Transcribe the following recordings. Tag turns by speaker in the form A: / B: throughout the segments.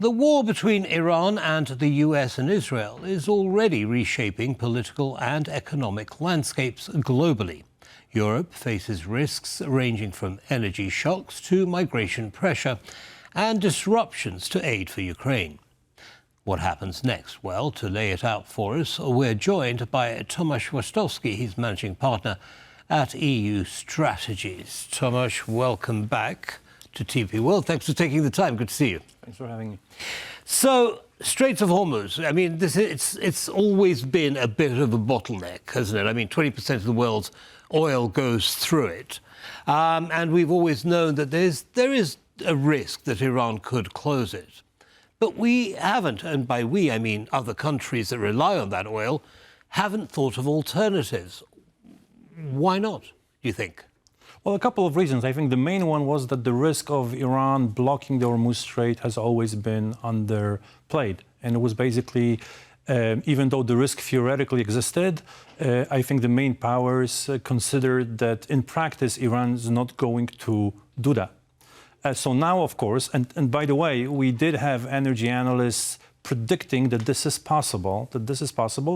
A: The war between Iran and the US and Israel is already reshaping political and economic landscapes globally. Europe faces risks ranging from energy shocks to migration pressure and disruptions to aid for Ukraine. What happens next? Well, to lay it out for us, we're joined by Tomasz Włostowski. He's managing partner at EU Strategies. Tomasz, welcome back to TP World. Thanks for taking the time. Good to see you.
B: Thanks for having me.
A: So, Strait of Hormuz, I mean, it's always been a bit of a bottleneck, hasn't it? I mean, 20% of the world's oil goes through it. And we've always known that there is a risk that Iran could close it. But we haven't, and by we I mean other countries that rely on that oil, haven't thought of alternatives. Why not, do you think?
B: Well, a couple of reasons. I think the main one was that the risk of Iran blocking the Hormuz Strait has always been underplayed. And it was basically, even though the risk theoretically existed, I think the main powers considered that in practice, Iran is not going to do that. So now, of course, and by the way, we did have energy analysts predicting that this is possible,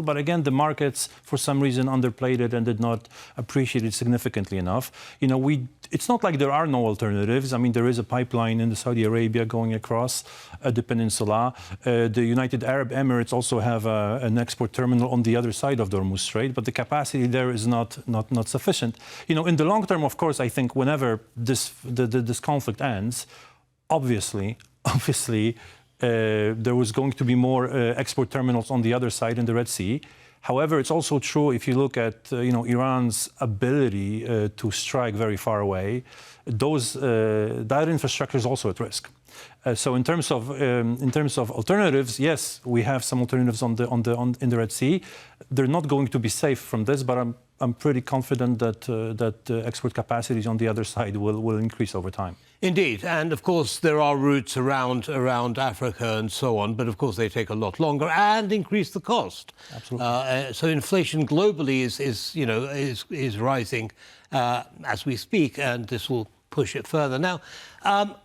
B: but again, the markets, for some reason, underplayed it and did not appreciate it significantly enough. You know, it's not like there are no alternatives. I mean, there is a pipeline in Saudi Arabia going across the peninsula. The United Arab Emirates also have an export terminal on the other side of the Hormuz Strait, but the capacity there is not sufficient. You know, in the long term, of course, I think whenever this conflict ends, obviously, there was going to be more export terminals on the other side in the Red Sea. However, it's also true if you look at Iran's ability to strike very far away, that infrastructure is also at risk. So in terms of alternatives, yes, we have some alternatives in the Red Sea. They're not going to be safe from this, but I'm pretty confident that export capacities on the other side will increase over time.
A: Indeed, and of course there are routes around Africa and so on, but of course they take a lot longer and increase the cost.
B: Absolutely.
A: So inflation globally is rising as we speak, and this will push it further. Now,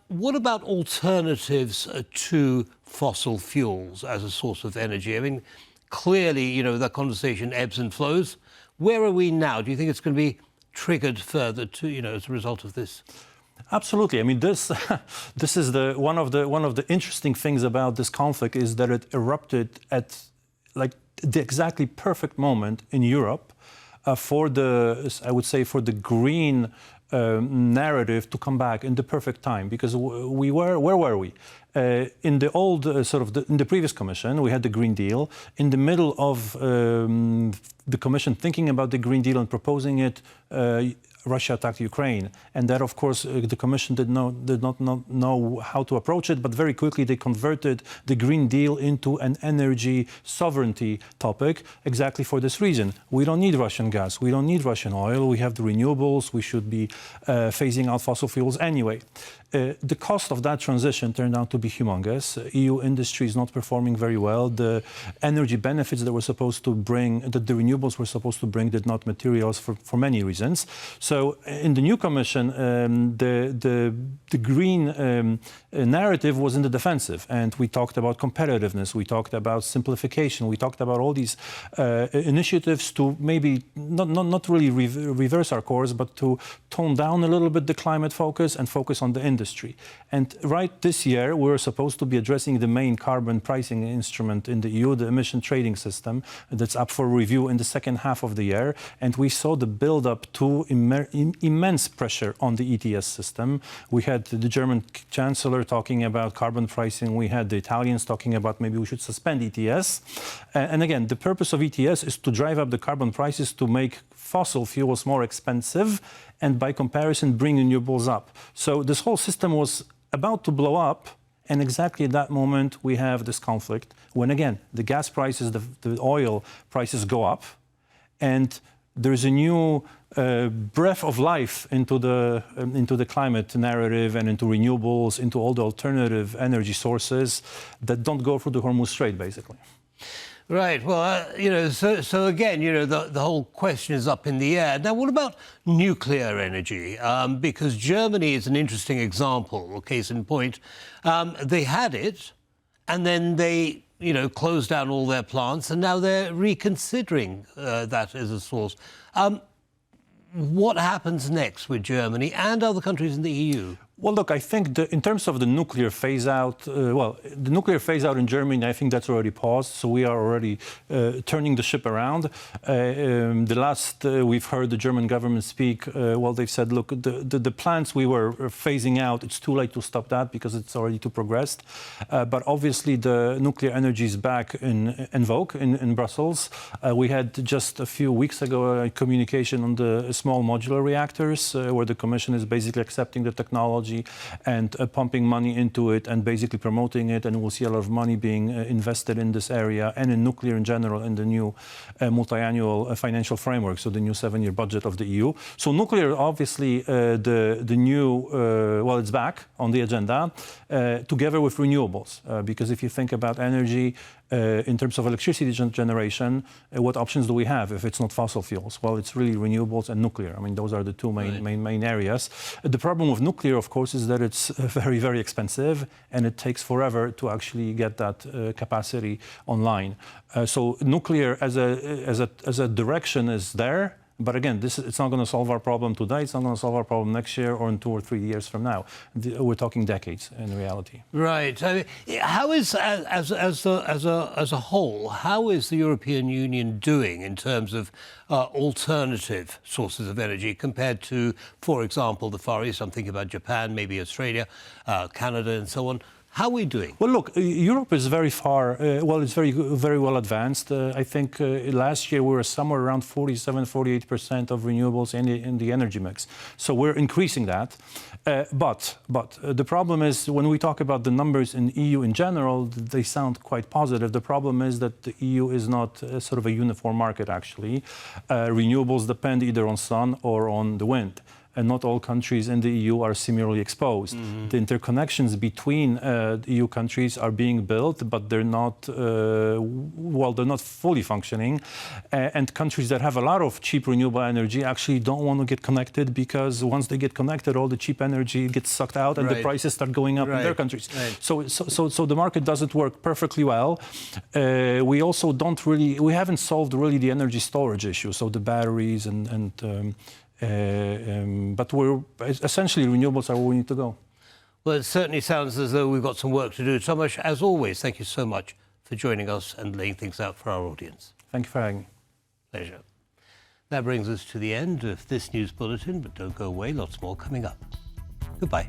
A: what about alternatives to fossil fuels as a source of energy? I mean, clearly, that conversation ebbs and flows. Where are we now? Do you think it's going to be triggered further as a result of this?
B: Absolutely. I mean, this is one of the interesting things about this conflict is that it erupted at like the exactly perfect moment in Europe for the green narrative to come back in the perfect time, because where were we? In the old in the previous commission, we had the Green Deal. In the middle of the commission thinking about the Green Deal and proposing it, Russia attacked Ukraine, and that, of course, the Commission did not know how to approach it. But very quickly they converted the Green Deal into an energy sovereignty topic, exactly for this reason. We don't need Russian gas. We don't need Russian oil. We have the renewables. We should be phasing out fossil fuels anyway. The cost of that transition turned out to be humongous. EU industry is not performing very well. The energy benefits that were supposed to bring, that the renewables were supposed to bring, did not materialize for many reasons. So in the new commission, the green narrative was in the defensive, and we talked about competitiveness, we talked about simplification, we talked about all these initiatives to maybe not really reverse our course, but to tone down a little bit the climate focus and focus on the industry. And right this year, we were supposed to be addressing the main carbon pricing instrument in the EU, the emission trading system, that's up for review in the second half of the year. And we saw the build-up to immense pressure on the ETS system. We had the German Chancellor talking about carbon pricing. We had the Italians talking about maybe we should suspend ETS. And again, the purpose of ETS is to drive up the carbon prices to make fossil fuels more expensive and by comparison bring renewables up. So this whole system was about to blow up, and exactly at that moment we have this conflict when again the gas prices, the oil prices go up, and there's a new breath of life into the climate narrative and into renewables, into all the alternative energy sources that don't go through the Hormuz Strait, basically.
A: Right. Well, so again, the whole question is up in the air. Now, what about nuclear energy? Because Germany is an interesting example, case in point. They had it, and then they, closed down all their plants, and now they're reconsidering that as a source. What happens next with Germany and other countries in the EU?
B: Well, look, I think in terms of the nuclear phase-out, the nuclear phase-out in Germany, I think that's already paused, so we are already turning the ship around. The last we've heard the German government speak, they've said, look, the plants we were phasing out, it's too late to stop that because it's already too progressed. But obviously the nuclear energy is back in vogue in Brussels. We had just a few weeks ago a communication on the small modular reactors, where the Commission is basically accepting the technology and pumping money into it and basically promoting it, and we'll see a lot of money being invested in this area and in nuclear in general in the new multi-annual financial framework, so the new 7-year budget of the EU. So nuclear, obviously, the new, it's back on the agenda, together with renewables, because if you think about energy, in terms of electricity generation, what options do we have if it's not fossil fuels? Well, it's really renewables and nuclear. I mean, those are the two main areas. The problem with nuclear, of course, is that it's very, very expensive, and it takes forever to actually get that capacity online. So nuclear as a direction is there. But again, it's not going to solve our problem today. It's not going to solve our problem next year or in 2 or 3 years from now. We're talking decades in reality.
A: Right. I mean, how is, as a whole, how is the European Union doing in terms of alternative sources of energy compared to, for example, the Far East? I'm thinking about Japan, maybe Australia, Canada, and so on. How are we doing? Well,
B: look, Europe is very far, it's very well advanced. I think last year we were somewhere around 47-48% of renewables in the energy mix. So we're increasing that. But the problem is when we talk about the numbers in EU in general, they sound quite positive. The problem is that the EU is not sort of a uniform market, actually. Renewables depend either on sun or on the wind. And not all countries in the EU are similarly exposed. Mm-hmm. The interconnections between the EU countries are being built, but they're not, they're not fully functioning. And countries that have a lot of cheap renewable energy actually don't want to get connected, because once they get connected, all the cheap energy gets sucked out and the prices start going up in their countries. Right. So the market doesn't work perfectly well. We also we haven't solved really the energy storage issue, so the batteries but essentially renewables are where we need to go.
A: Well, it certainly sounds as though we've got some work to do. Tomasz, as always, thank you so much for joining us and laying things out for our audience.
B: Thank you for having me.
A: Pleasure. That brings us to the end of this news bulletin, but don't go away, lots more coming up. Goodbye.